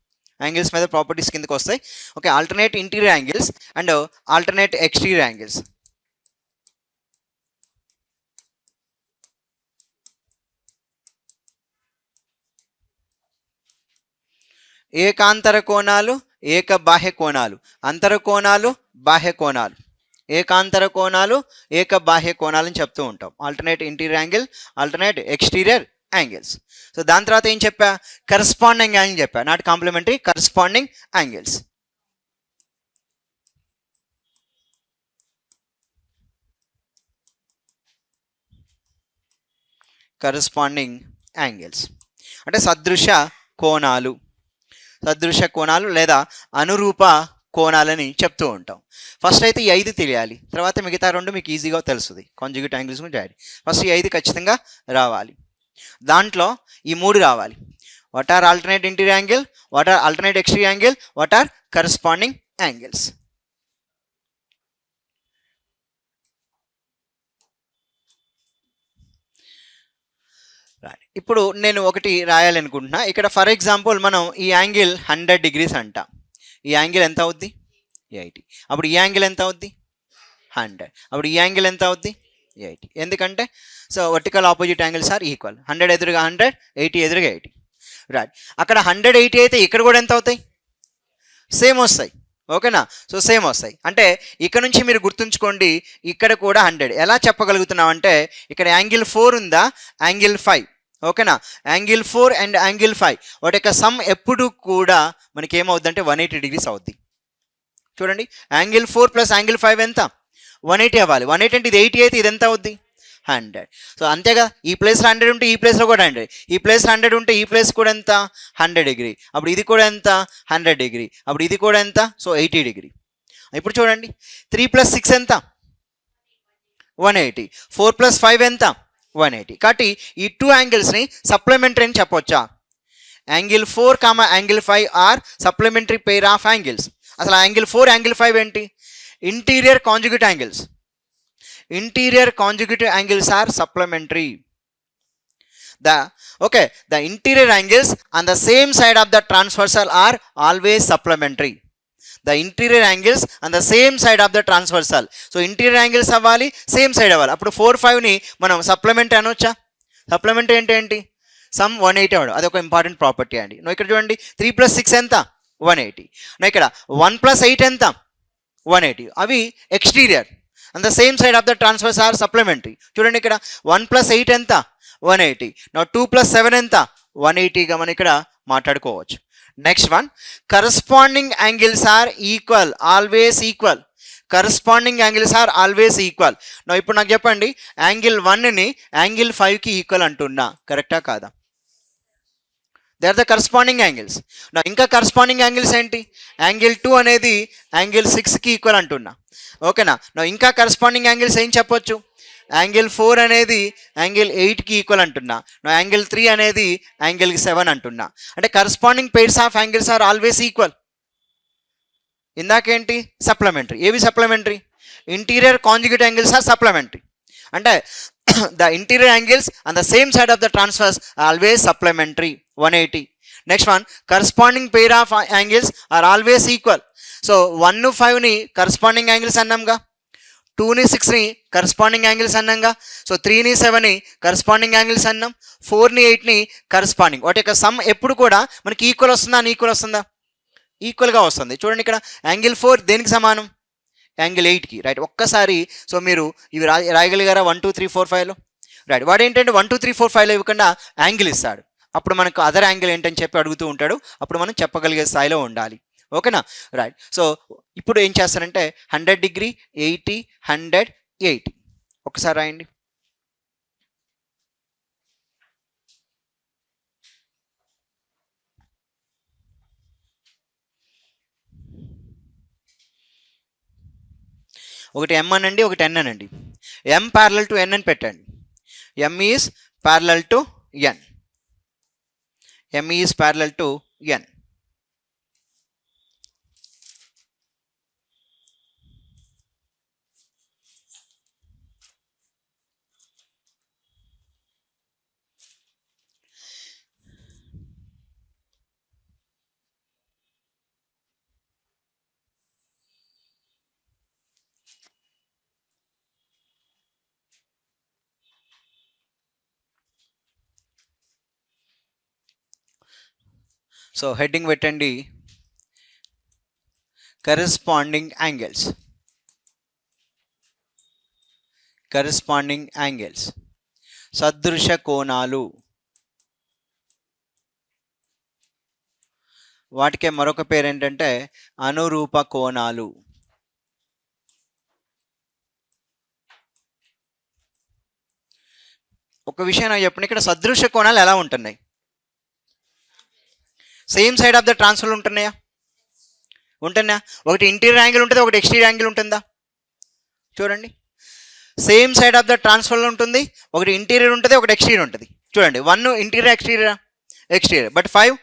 యాంగిల్స్ మీద ప్రాపర్టీస్ కిందకి వస్తాయి. Okay, alternate interior angles and alternate exterior angles. ఏకాంతర కోణాలు, ఏక బాహ్య కోణాలు, అంతర కోణాలు, బాహ్య కోణాలు, ఏకాంతర కోణాలు, ఏక బాహ్య కోణాలు అని చెప్తూ ఉంటాం. Alternate interior angle, alternate exterior angles. So దాని తర్వాత ఏం చెప్పా? కరస్పాండింగ్ యాంగిల్ చెప్పా, not complementary, corresponding angles. Corresponding angles అంటే సదృశ కోణాలు, సదృశ కోణాలు లేదా అనురూప కోణాలని చెప్తూ ఉంటాం. ఫస్ట్ అయితే ఈ 5 తెలియాలి, తర్వాత మిగతా 2 మీకు ఈజీగా తెలుస్తుంది. కాంజుగేట్ యాంగిల్స్ గురించి రాయాలి. ఫస్ట్ ఈ 5 ఖచ్చితంగా రావాలి. దాంట్లో ఈ 3 రావాలి. What are alternate interior angle, what are alternate exterior angle, what are corresponding angles. ఇప్పుడు నేను ఒకటి రాయాలనుకుంటున్నా. ఇక్కడ ఫర్ ఎగ్జాంపుల్ మనం ఈ యాంగిల్ 100 degrees అంట. ఈ యాంగిల్ ఎంత అవుద్ది? 80. అప్పుడు ఈ యాంగిల్ ఎంత అవుద్ది? 100. అప్పుడు ఈ యాంగిల్ ఎంత అవుద్ది? 80. ఎందుకంటే so vertical opposite angles are equal. 100 ఎదురుగా 100, 80 ఎదురుగా 80. రైట్, అక్కడ 100, 80 అయితే ఇక్కడ కూడా ఎంత అవుతాయి? సేమ్ వస్తాయి. ఓకేనా, సో సేమ్ వస్తాయి. అంటే ఇక్కడ నుంచి మీరు గుర్తుంచుకోండి, ఇక్కడ కూడా 100. ఎలా చెప్పగలుగుతున్నాం అంటే ఇక్కడ యాంగిల్ 4 ఉందా, యాంగిల్ 5. ఓకేనా, యాంగిల్ 4 అండ్ యాంగిల్ 5 వాటి యొక్క సమ్ ఎప్పుడు కూడా మనకి ఏమవుద్ది అంటే 180 degrees అవుద్ది. చూడండి, యాంగిల్ 4 ప్లస్ యాంగిల్ 5 ఎంత? 180 అవ్వాలి. 180 అంటే ఇది 80 అయితే ఇది ఎంత అవుద్ది? 100. సో అంతేగా, ఈ ప్లేస్లో 100 ఉంటే ఈ ప్లేస్లో కూడా 100, ఈ ప్లేస్లో 100 ఉంటే ఈ ప్లేస్ కూడా ఎంత? 100 degree. అప్పుడు ఇది కూడా ఎంత? 100 degree. అప్పుడు ఇది కూడా ఎంత? So 80 degree. ఇప్పుడు చూడండి, 3 + 6 ఎంత? 180. 4 + 5 ఎంత? 180. కాబట్టి ఈ 2 యాంగిల్స్ని సప్లిమెంటరీ అని చెప్పవచ్చా? Angle 4, angle 5 are supplementary pair of angles. అసలు యాంగిల్ 4, యాంగిల్ 5 ఏంటి? Interior conjugate angles. Interior conjugative angles are supplementary. The interior angles on the same side of the transversal are always supplementary. The interior angles on the same side of the transversal. So interior angles అవ్వాలి, సేమ్ సైడ్ అవ్వాలి. అప్పుడు 4-5ని మనం సప్లిమెంట్ అనొచ్చా? సప్లిమెంట్ ఏంటి? సమ్ 180 అవ్వడం, అది ఒక ఇంపార్టెంట్ ప్రాపర్టీ అండి. నువ్వు ఇక్కడ చూడండి 3 + 6 ఎంత? 180. నువ్వు ఇక్కడ 1 + 8 ఎంత? 180. అవి exterior. And the same side of the transversal are supplementary. చూడండి ఇక్కడ 1 + 8 ఎంత? 180. నా 2 + 7 ఎంత? 180గా మనం ఇక్కడ మాట్లాడుకోవచ్చు. Next one, corresponding angles are equal, always equal. Corresponding angles are always equal. నా ఇప్పుడు నాకు చెప్పండి, యాంగిల్ 1ని యాంగిల్ 5కి ఈక్వల్ అంటున్నా, కరెక్టా కాదా? They are the corresponding angles. నా ఇంకా కరస్పాండింగ్ యాంగిల్స్ ఏంటి? యాంగిల్ 2 అనేది యాంగిల్ 6కి ఈక్వల్ అంటున్నా, ఓకేనా? నా ఇంకా కరస్పాండింగ్ యాంగిల్స్ ఏం చెప్పొచ్చు? యాంగిల్ 4 అనేది యాంగిల్ 8కి ఈక్వల్ అంటున్నా, నా యాంగిల్ 3 అనేది యాంగిల్ 7 అంటున్నా. అంటే corresponding pairs of angles are always equal. ఇందాకేంటి? సప్లిమెంటరీ. ఏవి supplementary? Interior conjugate angles are supplementary. అంటే the interior angles on the same side of the transverse always supplementary. 180. Next one, corresponding pair of angles are always equal. So 1 5ని కరస్పాండింగ్ యాంగిల్స్ అన్నాంగా, 2ని 6ని కరస్పాండింగ్ యాంగిల్స్ అన్నాంగా, సో 3ని 7ని కరస్పాండింగ్ యాంగిల్స్ అన్నాం, 4ని 8ని కరస్పాండింగ్. వాటి యొక్క సమ్ ఎప్పుడు కూడా మనకి ఈక్వల్ వస్తుందా? అన్ఈక్వల్ వస్తుందా? ఈక్వల్గా వస్తుంది. చూడండి ఇక్కడ యాంగిల్ 4 దేనికి సమానం? యాంగిల్ 8కి, రైట్? ఒక్కసారి సో మీరు ఇవి రాయగలిగారా 1 2 3 4 5లో? రైట్. వాడు ఏంటంటే 1 2 3 4 5లో ఇవ్వకుండా యాంగిల్ ఇస్తాడు. అప్పుడు మనకు అదర్ యాంగిల్ ఏంటని చెప్పి అడుగుతూ ఉంటాడు. అప్పుడు మనం చెప్పగలిగే స్థాయిలో ఉండాలి, ఓకేనా? రైట్. సో ఇప్పుడు ఏం చేస్తారంటే 100 డిగ్రీ, 80, 100, 80 ఒకసారి రాయండి. ఒకటి m అనండి, ఒకటి n అనండి. m ప్యారలల్ టు n అని పెట్టండి. m is parallel to n. m is parallel to n. So heading పెట్టండి కరెస్పాండింగ్ యాంగిల్స్. కరెస్పాండింగ్ యాంగిల్స్, సదృశ కోణాలు. వాటికే మరొక పేరు ఏంటంటే అనురూప కోణాలు. ఒక విషయం నాకు చెప్పండి, ఇక్కడ సదృశ కోణాలు ఎలా ఉంటున్నాయి? Same side of the transfer ఉంటున్నాయా? ఉంటున్నా. ఒకటి ఇంటీరియర్ యాంగిల్ ఉంటుంది, ఒకటి ఎక్స్టీరియర్ యాంగిల్ ఉంటుందా? చూడండి, same side of the transfer ఉంటుంది, ఒకటి ఇంటీరియర్ ఉంటుంది, ఒకటి ఎక్స్టీరియర్ ఉంటుంది. చూడండి, 1 interior, exterior, exterior, but 5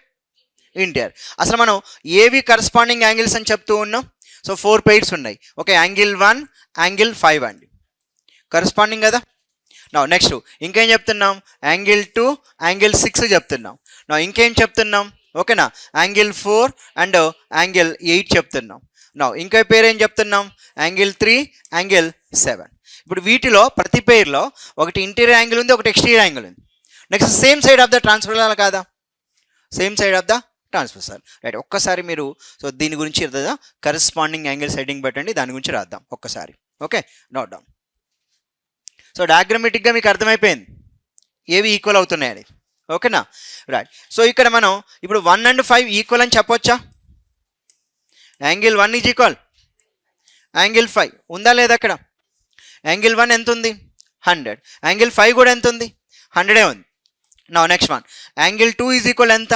interior. అసలు మనం ఏవి కరస్పాండింగ్ యాంగిల్స్ అని చెప్తూ ఉన్నాం? సో 4 పెయిర్స్ ఉన్నాయి. ఓకే, యాంగిల్ 1, యాంగిల్ 5 అండి, కరస్పాండింగ్ కదా. నా నెక్స్ట్ ఇంకేం చెప్తున్నాం? యాంగిల్ 2, యాంగిల్ 6 చెప్తున్నాం. నా ఇంకేం చెప్తున్నాం? ఓకేనా, యాంగిల్ 4 అండ్ యాంగిల్ 8 చెప్తున్నాం. నా ఇంకో పేరు ఏం చెప్తున్నాం? Angle 3, angle 7. ఇప్పుడు వీటిలో ప్రతి పేరులో ఒకటి ఇంటీరియర్ యాంగిల్ ఉంది, ఒకటి ఎక్స్టీరియర్ యాంగిల్ ఉంది. Next same side of the transversal కాదా? Same side of the transversal, right. ఒక్కసారి మీరు సో దీని గురించి కరెస్పాండింగ్ యాంగిల్స్ హెడ్డింగ్ పెట్టండి, దాని గురించి రాద్దాం ఒక్కసారి. Okay, note down. సో డయాగ్రమెటిక్గా మీకు అర్థమైపోయింది ఏవి ఈక్వల్ అవుతున్నాయని, ఓకేనా? రైట్. సో ఇక్కడ మనం ఇప్పుడు 1 and 5 ఈక్వల్ అని చెప్పొచ్చా? యాంగిల్ 1 ఈజ్ ఈక్వల్ యాంగిల్ 5 ఉందా లేదా? అక్కడ యాంగిల్ 1 ఎంత ఉంది? 100. యాంగిల్ 5 కూడా ఎంత ఉంది? 100 ఉంది. నా next one, angle 2 is equal ఎంత?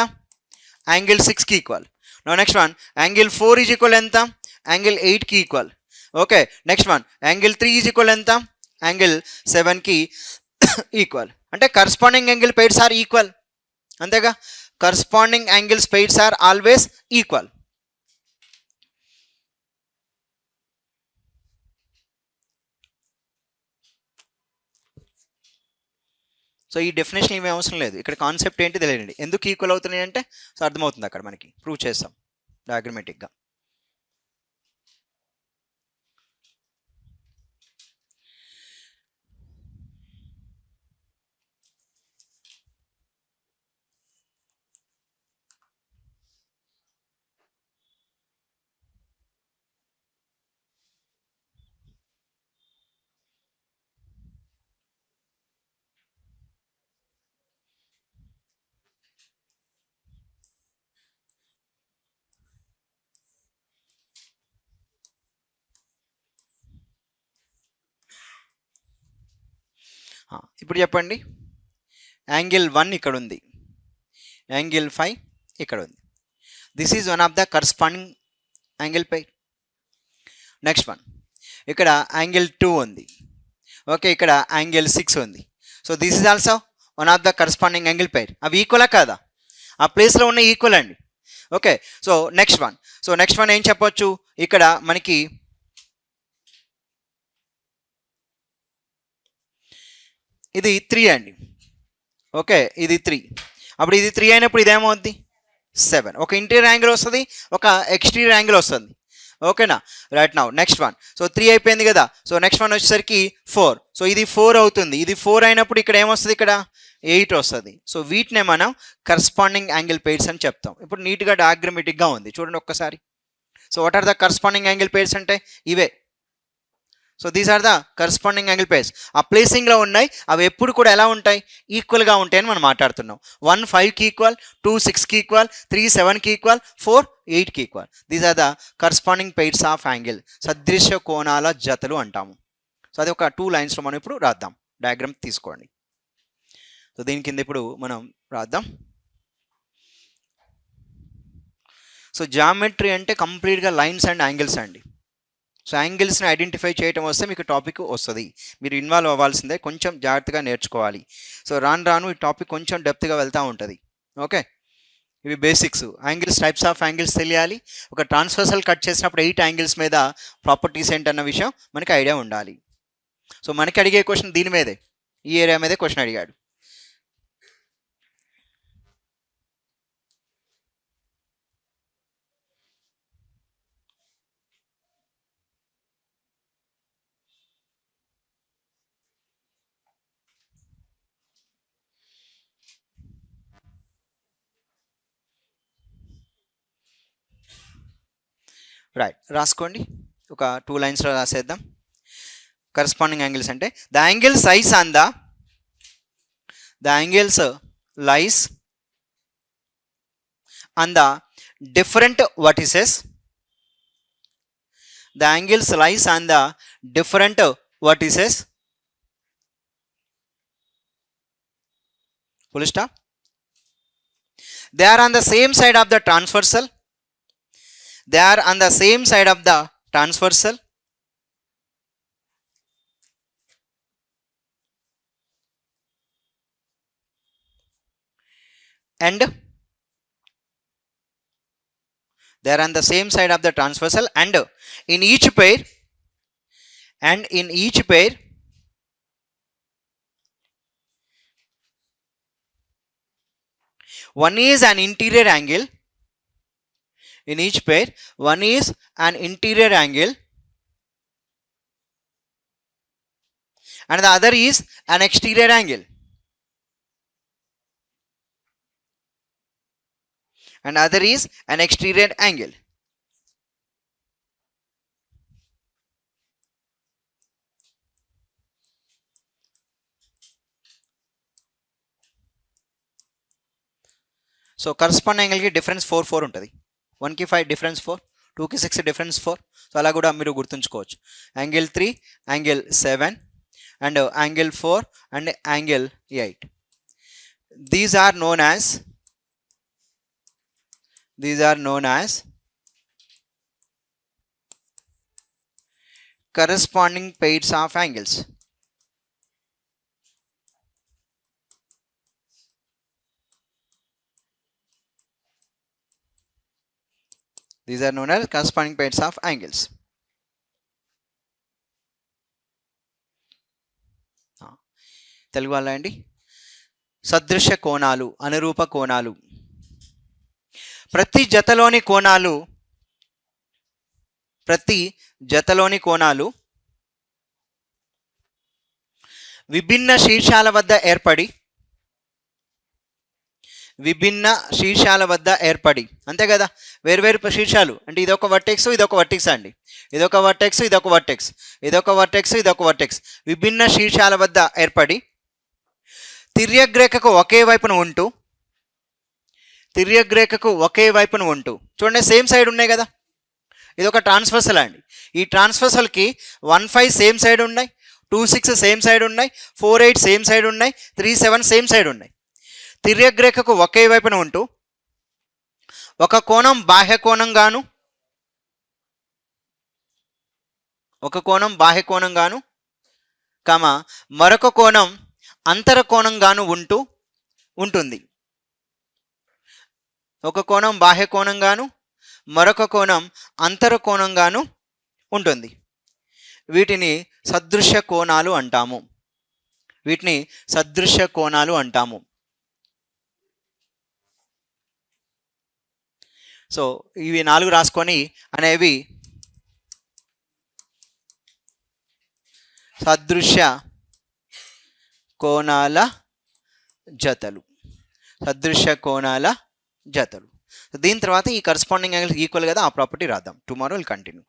యాంగిల్ 6కి ఈక్వల్. నా next one, angle 4 is equal ఎంత? యాంగిల్ 8కి equal. Okay, next one, angle 3 is equal ఎంత? యాంగిల్ 7కి ఈక్వల్. అంటే corresponding angle pairs are equal, అంతేగా? Corresponding angles pairs are always equal. So ఈ డెఫినేషన్ ఏమీ అవసరం లేదు, ఇక్కడ కాన్సెప్ట్ ఏంటి తెలియండి, ఎందుకు ఈక్వల్ అవుతున్నాయి అంటే సో అర్థమవుతుంది అక్కడ మనకి, ప్రూవ్ చేస్తాం డయాగ్రమెటిక్గా. ఇప్పుడు చెప్పండి, యాంగిల్ 1 ఇక్కడ ఉంది, యాంగిల్ 5 ఇక్కడ ఉంది. This is one of the corresponding angle pair. Next one, ఇక్కడ యాంగిల్ 2 ఉంది, ఓకే, ఇక్కడ యాంగిల్ 6 ఉంది. So this is also one of the corresponding angle pair. అవి ఈక్వలా కాదా? ఆ ప్లేస్లో ఉన్న ఈక్వల్ అండి. ఓకే, సో నెక్స్ట్ వన్ ఏం చెప్పొచ్చు, ఇక్కడ మనకి ఇది 3 అండి. ఓకే, ఇది 3. అప్పుడు ఇది 3 అయినప్పుడు ఇదేమవుద్ది 7. ఒక ఇంటీరియర్ యాంగిల్ వస్తుంది, ఒక ఎక్స్టీరియర్ యాంగిల్ వస్తుంది. ఓకేనా, right now next one. So 3 అయిపోయింది కదా, సో నెక్స్ట్ వన్ వచ్చేసరికి 4. సో ఇది 4 అవుతుంది, ఇది 4 అయినప్పుడు ఇక్కడ ఏమొస్తుంది, ఇక్కడ 8 వస్తుంది. సో వీటినే మనం కరస్పాండింగ్ యాంగిల్ పెయిర్స్ అని చెప్తాం. ఇప్పుడు నీట్గా డయాగ్రమెటిక్గా ఉంది చూడండి ఒక్కసారి. So what are the corresponding angle pairs అంటే ఇవే. So these are the corresponding angle pairs. ఆ ప్లేసింగ్లో ఉన్నాయి, అవి ఎప్పుడు కూడా ఎలా ఉంటాయి, ఈక్వల్గా ఉంటాయని మనం మాట్లాడుతున్నాం. 1 5కి ఈక్వల్, 2 6కి ఈక్వల్, 3 7కి ఈక్వల్, 4 8కి equal. These are the corresponding pairs of angle, సదృశ్య కోణాల జతలు అంటాము. సో అది ఒక 2 లైన్స్లో మనం ఇప్పుడు రాద్దాం. డయాగ్రామ్ తీసుకోండి. సో దీని కింద ఇప్పుడు మనం రాద్దాం. సో జామెట్రీ అంటే కంప్లీట్గా లైన్స్ అండ్ యాంగిల్స్ అండి. సో యాంగిల్స్ని ఐడెంటిఫై చేయడం వస్తే మీకు టాపిక్ వస్తుంది, మీరు ఇన్వాల్వ్ అవ్వాల్సిందే, కొంచెం జాగ్రత్తగా నేర్చుకోవాలి. సో రాను ఈ టాపిక్ కొంచెం డెప్త్గా వెళ్తూ ఉంటుంది. ఓకే, ఇవి basics. Angles, types of angles తెలియాలి. ఒక ట్రాన్స్వర్సల్ కట్ చేసినప్పుడు 8 యాంగిల్స్ మీద ప్రాపర్టీస్ ఏంటన్న విషయం మనకి ఐడియా ఉండాలి. సో మనకి అడిగే క్వశ్చన్ దీని మీదే, ఈ ఏరియా మీదే క్వశ్చన్ అడిగాడు. రైట్, రాసుకోండి. ఒక 2 లైన్స్లో రాసేద్దాం. కరస్పాండింగ్ యాంగిల్స్ అంటే the angle size on the angles lies on the different vertices. The angles lies on the different vertices. Full stop. They are on the same side of the transversal. They are on the same side of the transversal. And they are on the same side of the transversal, and in each pair one is an interior angle. In each pair one is an interior angle and the other is an exterior angle, and other is an exterior angle. So corresponding యాంగిల్కి డిఫరెన్స్ 4 4 ఉంటుంది. 1కి 5 డిఫరెన్స్ 4, 2కి 6 డిఫరెన్స్ 4. సో అలా కూడా మీరు గుర్తుంచుకోవచ్చు. Angle 3, angle 7 and angle 4 and angle 8. These are known as corresponding pairs of angles. These are known as corresponding pairs of angles. Telugu వాళ్ళ అండి. సదృశ్య కోణాలు, అనురూప కోణాలు. ప్రతి జతలోని కోణాలు విభిన్న శీర్షాల వద్ద ఏర్పడి అంతే కదా, వేరువేరు శీర్షాలు అంటే ఇదొక వర్టెక్స్ ఇదొక వర్టెక్స్ అండి, ఇదొక వర్టెక్స్ ఇదొక వర్టెక్స్, ఇదొక వర్టెక్స్ ఇదొక వర్టెక్స్, విభిన్న శీర్షాల వద్ద ఏర్పడి తిర్యగ్రేఖకు ఒకే వైపున ఉంటూ చూడండి, సేమ్ సైడ్ ఉన్నాయి కదా, ఇదొక ట్రాన్స్వర్సల్ అండి. ఈ ట్రాన్స్వర్సల్కి 1-5 సేమ్ సైడ్ ఉన్నాయి, 2-6 సేమ్ సైడ్ ఉన్నాయి, 4-8 సేమ్ సైడ్ ఉన్నాయి, 3-7 సేమ్ సైడ్ ఉన్నాయి. తిర్యగ్రేఖకు ఒకే వైపున ఉంటూ ఒక కోణం బాహ్య కోణం గాను మరొక కోణం అంతర కోణంగాను ఉంటుంది. ఒక కోణం బాహ్య కోణంగాను మరొక కోణం అంతర కోణంగాను ఉంటుంది. వీటిని సదృశ్య కోణాలు అంటాము. సో ఇవి 4 రాసుకొని అనేవి సదృశ్య కోణాల జతలు. దీని తర్వాత ఈ కరస్పాండింగ్ యాంగిల్స్ ఈక్వల్ కదా, ఆ ప్రాపర్టీ రాద్దాం. Tomorrow will continue.